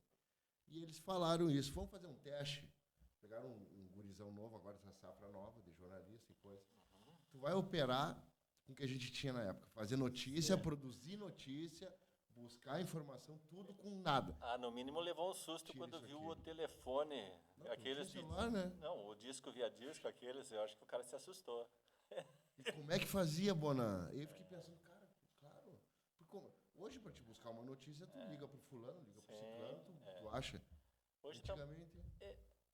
E eles falaram isso, vamos fazer um teste. Pegaram um gurizão novo, agora essa safra nova, de jornalista e coisa. Tu vai operar com o que a gente tinha na época. Fazer notícia, produzir notícia, buscar a informação, tudo com nada. Ah, no mínimo levou um susto Tira quando isso viu aqui. o telefone, Não, aqueles tinha celular, né? Não, o disco via disco, aqueles, eu acho que o cara se assustou. E como é que fazia, Bona? Eu fiquei pensando, cara, claro. Hoje, para te buscar uma notícia, tu liga pro fulano, liga pro ciclano, tu acha. Hoje Antigamente...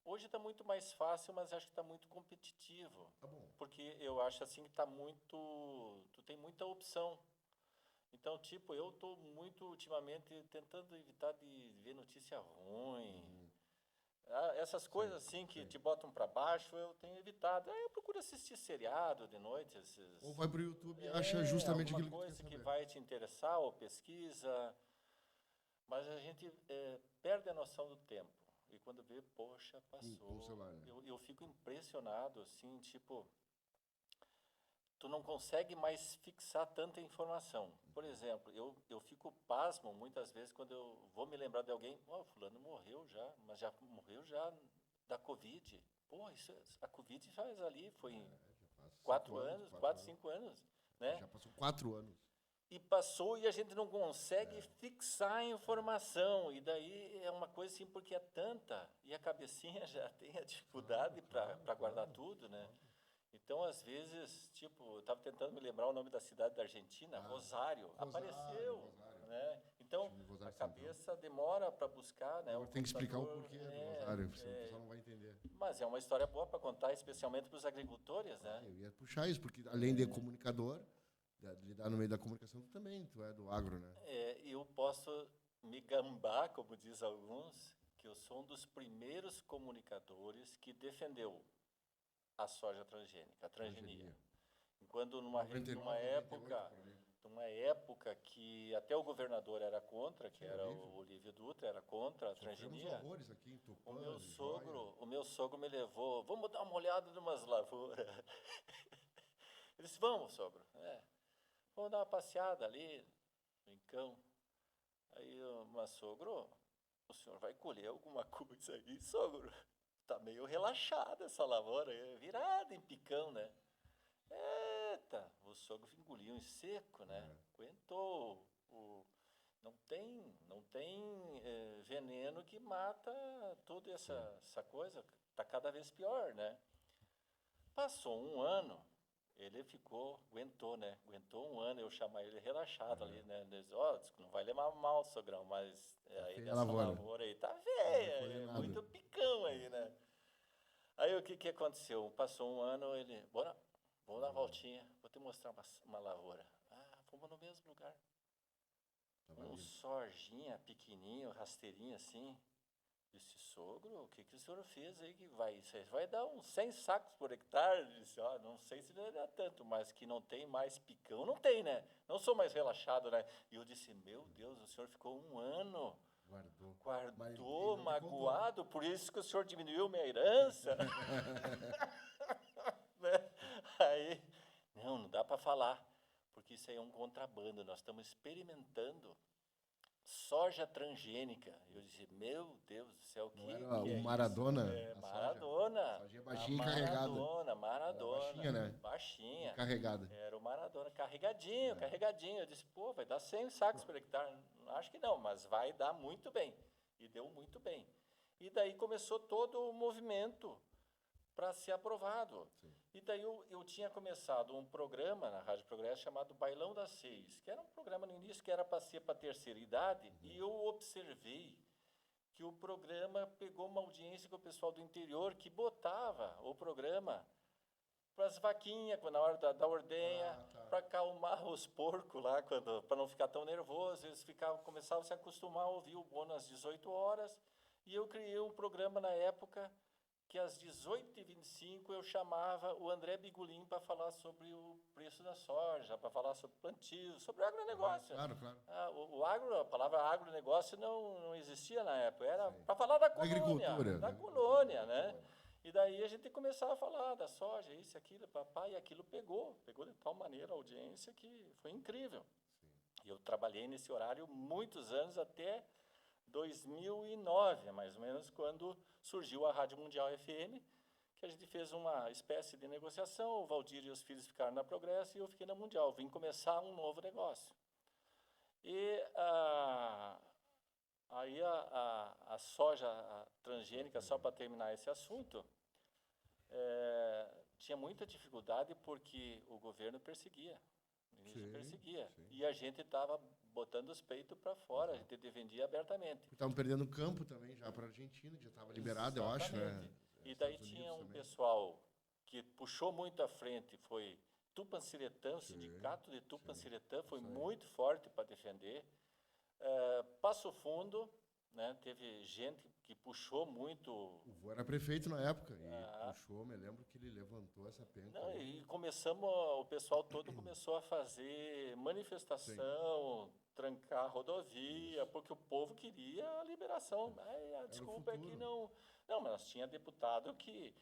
hoje está muito mais fácil, mas acho que está muito competitivo. Tá bom. Porque eu acho assim que está muito... Tu tem muita opção. Então, tipo, eu estou muito ultimamente tentando evitar de ver notícia ruim. Essas coisas assim que te botam para baixo, eu tenho evitado. Aí eu procuro assistir seriado de noite. Ou vai pro YouTube e acha justamente aquilo que tu quer coisa que saber. vai te interessar, ou pesquisa. Mas a gente perde a noção do tempo. E quando vê, poxa, passou. Com o celular, né? Eu fico impressionado, assim, tipo... Tu não consegue mais fixar tanta informação. Por exemplo, eu fico pasmo muitas vezes quando eu vou me lembrar de alguém. Oh, fulano morreu já, mas já morreu já da Covid. Pô, a Covid faz ali, foi em 4 anos, 5 anos, né? Já passou 4 anos. E passou e a gente não consegue fixar a informação. E daí é uma coisa assim, porque é tanta, e a cabecinha já tem a dificuldade para guardar tudo, né? Então, às vezes, tipo, eu estava tentando me lembrar o nome da cidade da Argentina, Rosário, apareceu, né? Então, a cabeça demora para buscar, né? Tem que explicar o porquê do Rosário, senão o pessoal não vai entender. Mas é uma história boa para contar, especialmente para os agricultores, né? Eu ia puxar isso, porque além de comunicador, lidar no meio da comunicação, tu é do agro, né? Eu posso me gambar, como diz alguns, que eu sou um dos primeiros comunicadores que defendeu a soja transgênica, a transgenia. Quando numa época que até o governador era contra, que era o Olívio Dutra, era contra a transgenia. Aqui em Tupã, o meu sogro me levou, vamos dar uma olhada em umas lavouras. Ele disse, vamos, sogro. Vamos dar uma passeada ali, brincão. Aí, mas sogro, o senhor vai colher alguma coisa aí, sogro? Tá meio relaxada essa lavoura, virada em picão, né? Eita, o sogro engoliu em seco, né? Aguentou. Não tem veneno que mata toda essa coisa. Tá cada vez pior, né? Passou um ano, ele aguentou, né? Aguentou um ano, eu chamar ele relaxado ali, né? Ele disse, não vai levar mal, sogrão, mas aí dessa lavoura aí tá feia, muito picão aí, né? Aí o que aconteceu? Passou um ano, ele, vamos dar uma voltinha, vou te mostrar uma lavoura. Fomos no mesmo lugar. Um sojinha pequenininho, rasteirinho assim. Disse, sogro, o que o senhor fez aí que vai dar uns 100 sacos por hectare? Disse, não sei se vai dar tanto, mas que não tem mais picão, não tem, né? Não sou mais relaxado, né? E eu disse, meu Deus, o senhor ficou um ano... Guardou, magoado, por isso que o senhor diminuiu minha herança. Né? Aí, não dá para falar, porque isso aí é um contrabando. Nós estamos experimentando soja transgênica. Eu disse, meu Deus do céu, o Maradona? Maradona. Soja baixinha e carregada. Maradona. Baixinha, né? Baixinha. E carregada. Era o Maradona, carregadinho. Eu disse, vai dar 100 sacos por hectare. Acho que não, mas vai dar muito bem. E deu muito bem. E daí começou todo o movimento para ser aprovado. Sim. E daí eu tinha começado um programa na Rádio Progresso chamado Bailão das 6, que era um programa no início que era para ser para a terceira idade, e eu observei que o programa pegou uma audiência com o pessoal do interior que botava o programa para as vaquinhas, na hora da ordenha, para acalmar os porcos lá, para não ficar tão nervoso. Eles começavam a se acostumar a ouvir o Bona às 18 horas, e eu criei um programa na época que às 18h25 eu chamava o André Bigulin para falar sobre o preço da soja, para falar sobre plantio, sobre o agronegócio. Claro. A palavra agronegócio não existia na época, era para falar da colônia, né? E daí a gente começava a falar da soja, isso, aquilo, papai, e aquilo pegou de tal maneira a audiência que foi incrível. Sim. E eu trabalhei nesse horário muitos anos, até 2009, mais ou menos, quando surgiu a Rádio Mundial FM, que a gente fez uma espécie de negociação, o Valdir e os filhos ficaram na Progresso e eu fiquei na Mundial. Vim começar um novo negócio. E aí a soja transgênica, só para terminar esse assunto, tinha muita dificuldade porque o governo perseguia. No início perseguia. Sim. E a gente estava botando os peitos para fora, a gente defendia abertamente. Estavam perdendo campo também já para a Argentina, já estava liberado, eu acho, né? E daí tinha um pessoal que puxou muito à frente, foi Tupanciretã, o sindicato de Tupanciretã foi muito forte para defender. Passo Fundo, né, teve gente que puxou muito. O vô era prefeito na época e puxou, me lembro que ele levantou essa penca. Não, e o pessoal todo começou a fazer manifestação, trancar a rodovia, porque o povo queria a liberação. A desculpa é que não. Não, mas tinha deputado que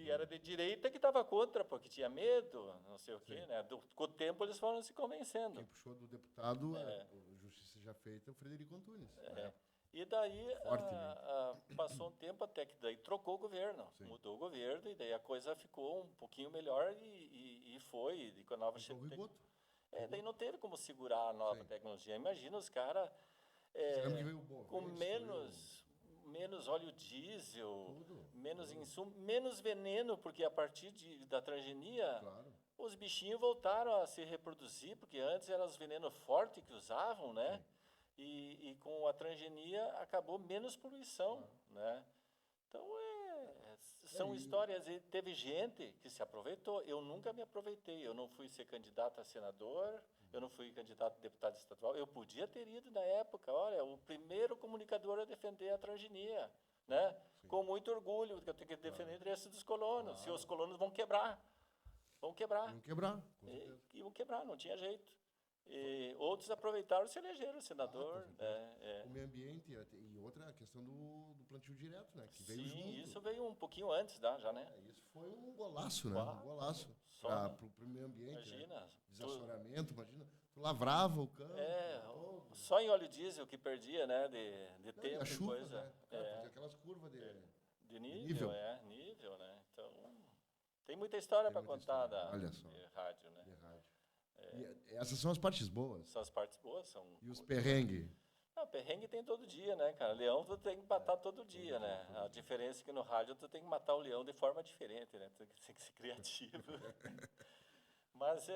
era de direita que estava contra, porque tinha medo, não sei o quê, né? Com o tempo eles foram se convencendo. Quem puxou do deputado, justiça já feita, é o Frederico Antunes. E daí passou um tempo até que daí trocou o governo, mudou o governo, e daí a coisa ficou um pouquinho melhor e foi. E com a nova daí não teve como segurar a nova tecnologia. Imagina os caras com menos óleo diesel, menos insumo, menos veneno, porque a partir da transgenia, os bichinhos voltaram a se reproduzir, porque antes eram os venenos fortes que usavam, né? E com a transgenia acabou menos poluição, né? Então, são histórias. E teve gente que se aproveitou. Eu nunca me aproveitei. Eu não fui ser candidato a senador, eu não fui candidato a deputado estadual. Eu podia ter ido na época, olha, o primeiro comunicador a defender a transgenia, né? Com muito orgulho, porque eu tenho que defender o interesse dos colonos. Se os colonos vão quebrar. Vão quebrar. Vão quebrar, com certeza. E vão quebrar, não tinha jeito. E outros aproveitaram e se elegeram senador. O meio ambiente e outra questão do plantio direto, né? Que veio junto. Isso veio um pouquinho antes, já, né? Isso foi um golaço, né? Um golaço para o meio ambiente. Imagina. Né? Desassoreamento, imagina. Tu lavrava o campo. Só em óleo diesel que perdia, né? De tempo e a chuva, e coisa. Né? Fazia aquelas curvas de nível, nível, né? Então, tem muita história para contar de rádio, né? E essas são as partes boas. São as partes boas. E os perrengues? Perrengue tem todo dia, né, cara? Leão tu tem que matar todo dia, né? A diferença é que no rádio tu tem que matar o leão de forma diferente, né? Tu tem que ser criativo. Mas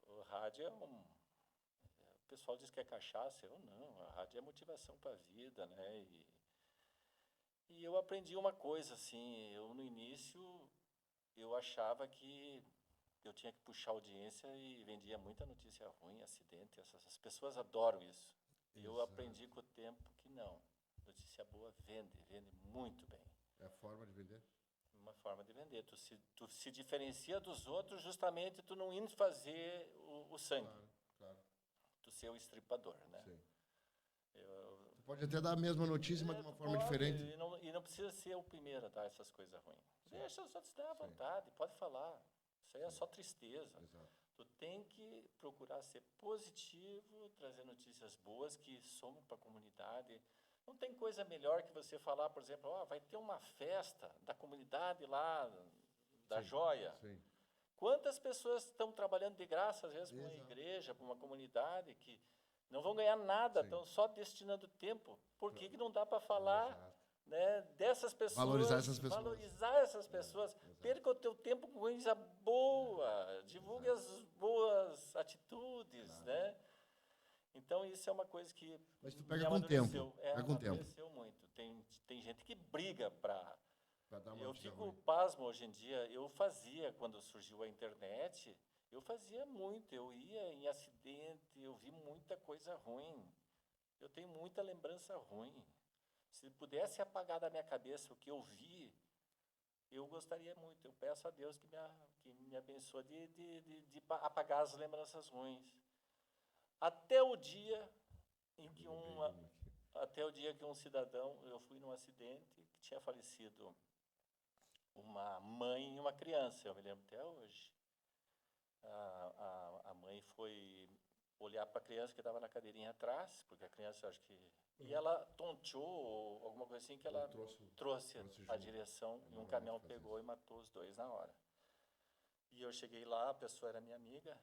o rádio o pessoal diz que é cachaça, eu não. A rádio é motivação para a vida, né? E eu aprendi uma coisa, assim, no início, eu achava que eu tinha que puxar audiência e vendia muita notícia ruim, acidente, as pessoas adoram isso. E eu aprendi com o tempo que não. Notícia boa vende muito bem. É a forma de vender? Uma forma de vender. Tu se diferencia dos outros justamente tu não indo fazer o sangue. Claro. Tu ser o estripador, né? Sim. Tu pode até dar a mesma notícia, mas de uma forma diferente. E não precisa ser o primeiro a dar essas coisas ruins. Deixa os outros dar à vontade, pode falar. Isso aí é só tristeza. Exato. Tu tem que procurar ser positivo, trazer notícias boas que somam para a comunidade. Não tem coisa melhor que você falar, por exemplo, vai ter uma festa da comunidade lá, da joia. Sim. Quantas pessoas estão trabalhando de graça, às vezes, para uma igreja, para uma comunidade, que não vão ganhar nada, estão só destinando tempo. Por que não dá para falar né, dessas pessoas? Valorizar essas pessoas. Valorizar essas pessoas. Perca o teu tempo com coisa boa. Divulgue as boas atitudes, né? Então, isso é uma coisa que Mas tu pega com o tempo. Amadureceu muito. Tem gente que briga para... Eu fico pasmo hoje em dia. Eu fazia, quando surgiu a internet, eu fazia muito. Eu ia em acidente, eu vi muita coisa ruim. Eu tenho muita lembrança ruim. Se pudesse apagar da minha cabeça o que eu vi, eu gostaria muito. Eu peço a Deus que me abençoe de apagar as lembranças ruins. Até o dia em que um cidadão, eu fui num acidente que tinha falecido uma mãe e uma criança, eu me lembro até hoje. A mãe foi olhar para a criança que estava na cadeirinha atrás, porque a criança, acho que... E ela tonteou, ou alguma coisa assim, que ela trouxe a direção, e um caminhão pegou e matou os dois na hora. E eu cheguei lá, a pessoa era minha amiga,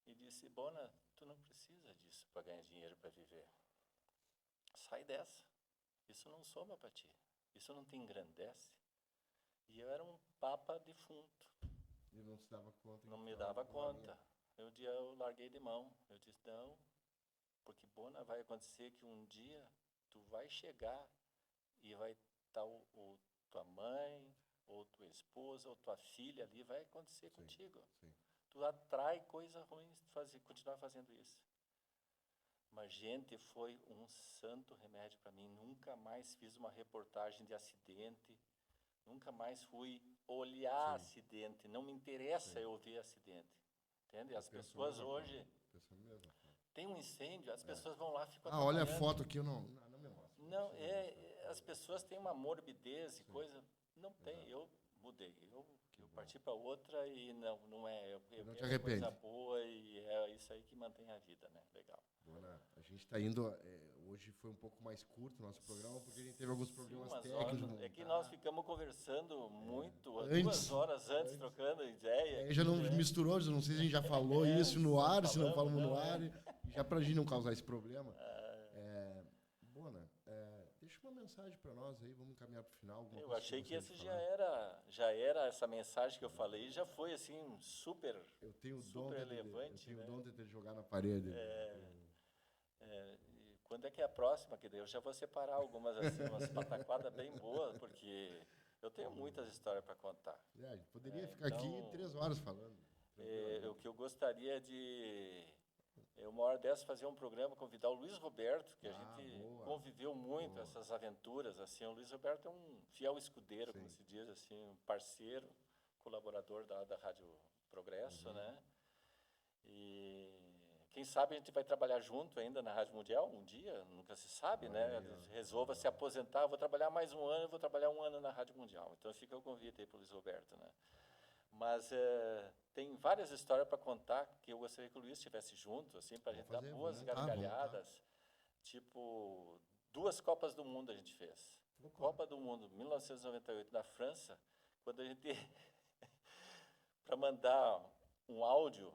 e disse, Bona, tu não precisa disso para ganhar dinheiro para viver. Sai dessa. Isso não soma para ti. Isso não te engrandece. E eu era um papa defunto. E não se dava conta. Não me dava conta. Um dia eu larguei de mão. Eu disse, não, porque, Bona, vai acontecer que um dia tu vai chegar e vai estar tua mãe, ou tua esposa, ou tua filha ali, vai acontecer contigo. Sim. Tu atrai coisa ruim continuar fazendo isso. Mas, gente, foi um santo remédio para mim. Nunca mais fiz uma reportagem de acidente. Nunca mais fui olhar acidente. Não me interessa eu ver acidente. Entende? As pessoas hoje... Tem um incêndio, as pessoas vão lá e ficam olha a foto aqui, eu não me mostra. Não, as pessoas têm uma morbidez e coisa... Não tem, eu mudei. Eu parti para outra e não é... Eu não te arrepende. Coisa boa e é isso aí que mantém a vida, né? Legal. Bona, a gente está indo... hoje foi um pouco mais curto o nosso programa, porque a gente teve alguns problemas técnicos. É que nós ficamos conversando muito, 2 horas antes, trocando ideia. Já não misturou, não sei se a gente já falou isso no ar, se não falamos no ar. Já para a gente não causar esse problema. Bona, deixa uma mensagem para nós aí, vamos caminhar para o final. Eu achei que esse já era essa mensagem que eu falei, já foi assim, super relevante. Eu tenho o dom de jogar na parede. Quando é que é a próxima? Que daí eu já vou separar algumas assim, umas pataquadas bem boas, porque eu tenho muitas histórias para contar. Poderia ficar aqui 3 horas falando. O que eu gostaria de... uma hora dessa fazer um programa, convidar o Luiz Roberto, que a gente conviveu muito, essas aventuras, assim. O Luiz Roberto é um fiel escudeiro, como se diz, assim, um parceiro, colaborador da Rádio Progresso, né? E quem sabe a gente vai trabalhar junto ainda na Rádio Mundial, um dia, nunca se sabe, né? Resolva se aposentar, vou trabalhar mais um ano, eu vou trabalhar 1 ano na Rádio Mundial. Então fica o convite aí para o Luiz Roberto, né? Mas tem várias histórias para contar que eu gostaria que o Luiz estivesse junto, assim, para a gente dar boas gargalhadas. Tipo, 2 Copas do Mundo a gente fez. Copa do Mundo, 1998, na França, quando a gente... para mandar um áudio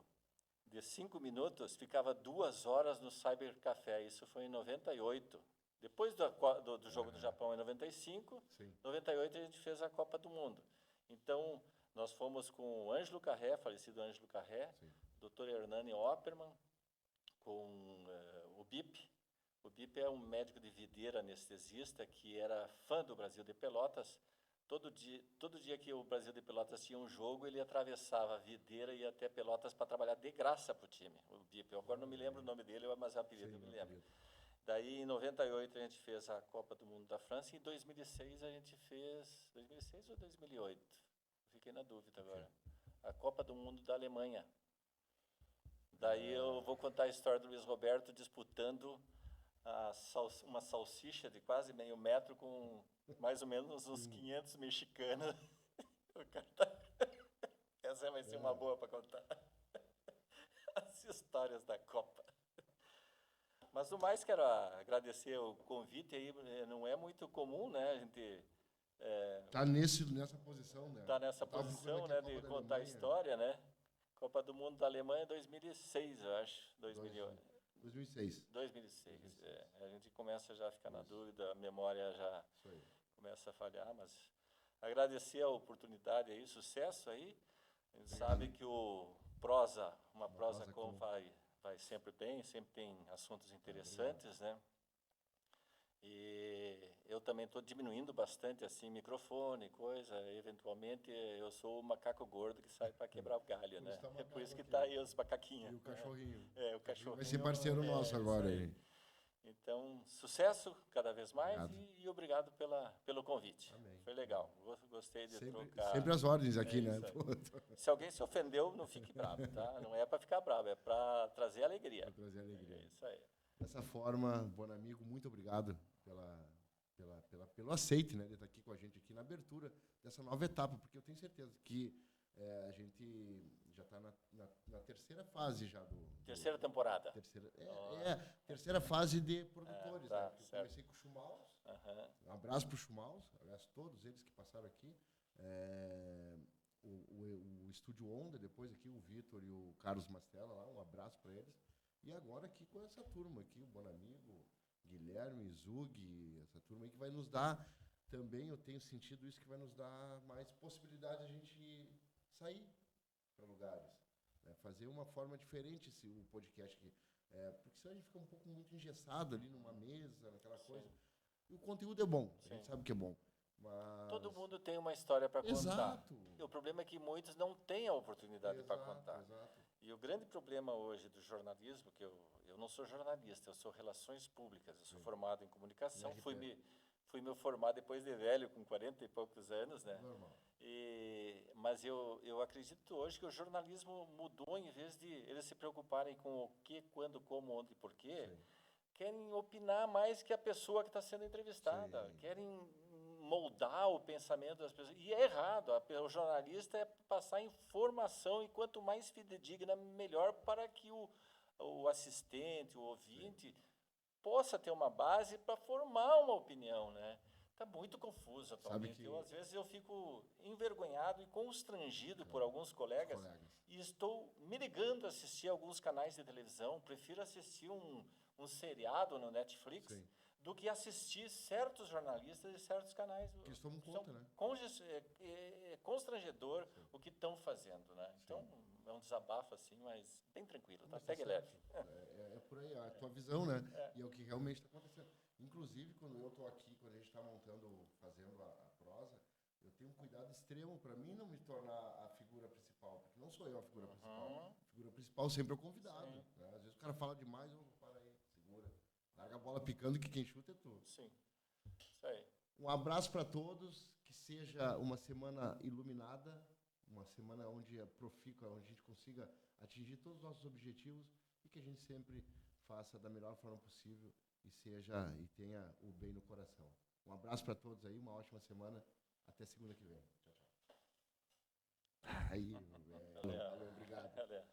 de 5 minutos, ficava 2 horas no Cybercafé. Isso foi em 98. Depois do jogo do Japão, em 95, em 98 a gente fez a Copa do Mundo. Então... Nós fomos com o Ângelo Carré, falecido Ângelo Carré, Dr. Hernani Opperman, com o BIP. O BIP é um médico de videira anestesista que era fã do Brasil de Pelotas. Todo dia que o Brasil de Pelotas tinha um jogo, ele atravessava a videira e ia até Pelotas para trabalhar de graça para o time, o BIP. Eu agora não me lembro o nome dele, mas o apelido eu me lembro. Daí, em 98, a gente fez a Copa do Mundo da França e em 2006 a gente fez... 2006 ou 2008? Fiquei na dúvida agora. A Copa do Mundo da Alemanha. Daí eu vou contar a história do Luiz Roberto disputando uma salsicha de quase meio metro com mais ou menos uns 500 mexicanos. Essa vai ser uma boa para contar. As histórias da Copa. Mas, no mais, quero agradecer o convite aí. Não é muito comum, né, a gente... Tá nessa posição, né? Tá nessa posição, né, de contar a história, né? Copa do Mundo da Alemanha 2006, eu acho. 2006. 2006, A gente começa já a ficar na dúvida, a memória já começa a falhar, mas agradecer a oportunidade aí, sucesso aí. A gente sabe que o prosa com vai sempre bem, sempre tem assuntos interessantes, né? E eu também estou diminuindo bastante assim microfone, coisa. Eventualmente eu sou o macaco gordo que sai para quebrar o galho, né? É por isso que está aí os macaquinhos. E o cachorrinho. O cachorrinho. Vai ser parceiro nosso agora aí. Então, sucesso cada vez mais e obrigado pelo convite. Amém. Foi legal. Gostei de trocar. Sempre as ordens aqui, né? Se alguém se ofendeu, não fique bravo, tá? Não é para ficar bravo, é para trazer alegria. Para trazer alegria. É isso aí. Dessa forma, bom amigo, muito obrigado pelo aceite, né, de estar aqui com a gente aqui na abertura dessa nova etapa, porque eu tenho certeza que a gente já está na terceira fase já terceira temporada. Terceira fase de produtores, tá, né? Eu comecei com o Chumaus. Uhum. Um abraço para o Chumaus, aliás, todos eles que passaram aqui. O Estúdio Onda, depois aqui o Vitor e o Carlos Mastella lá, um abraço abraço para eles. E agora aqui com essa turma aqui, o Bonamigo, Guilherme, Zug, essa turma aí que vai nos dar também, eu tenho sentido isso, que vai nos dar mais possibilidade de a gente sair para lugares, né? Fazer uma forma diferente o podcast aqui. Porque senão a gente fica um pouco muito engessado ali numa mesa, naquela coisa. E o conteúdo é bom, a gente sabe que é bom. Mas... Todo mundo tem uma história para contar. Exato. E o problema é que muitos não têm a oportunidade para contar. Exato. E o grande problema hoje do jornalismo, que eu não sou jornalista, eu sou relações públicas, eu sou formado em comunicação, fui me formar depois de velho, com 40 e poucos anos, né? Normal. Mas eu acredito hoje que o jornalismo mudou, em vez de eles se preocuparem com o que, quando, como, onde e porquê, querem opinar mais que a pessoa que está sendo entrevistada, querem moldar o pensamento das pessoas. E é errado, o jornalista é passar informação, e quanto mais fidedigna, melhor, para que o assistente, o ouvinte, possa ter uma base para formar uma opinião, né? Está muito confuso atualmente. Às vezes eu fico envergonhado e constrangido por alguns colegas e estou me negando a assistir alguns canais de televisão. Prefiro assistir um seriado no Netflix do que assistir certos jornalistas e certos canais. Que eles tomam conta, né? É constrangedor o que estão fazendo, né? Então, é um desabafo assim, mas bem tranquilo, tá? Pegue leve. É por aí, a tua visão, né? E é o que realmente está acontecendo. Inclusive, quando eu estou aqui, quando a gente está fazendo a prosa, eu tenho um cuidado extremo para mim não me tornar a figura principal, porque não sou eu a figura principal. A figura principal sempre é o convidado. Né? Às vezes o cara fala demais, eu para aí, segura. Larga a bola picando, que quem chuta é tu. Sim, isso aí. Um abraço para todos, que seja uma semana iluminada, uma semana onde é profícua, onde a gente consiga atingir todos os nossos objetivos e que a gente sempre faça da melhor forma possível e tenha o bem no coração. Um abraço para todos aí, uma ótima semana, até segunda que vem. Tchau, tchau. Aí, valeu, obrigado. Valeu.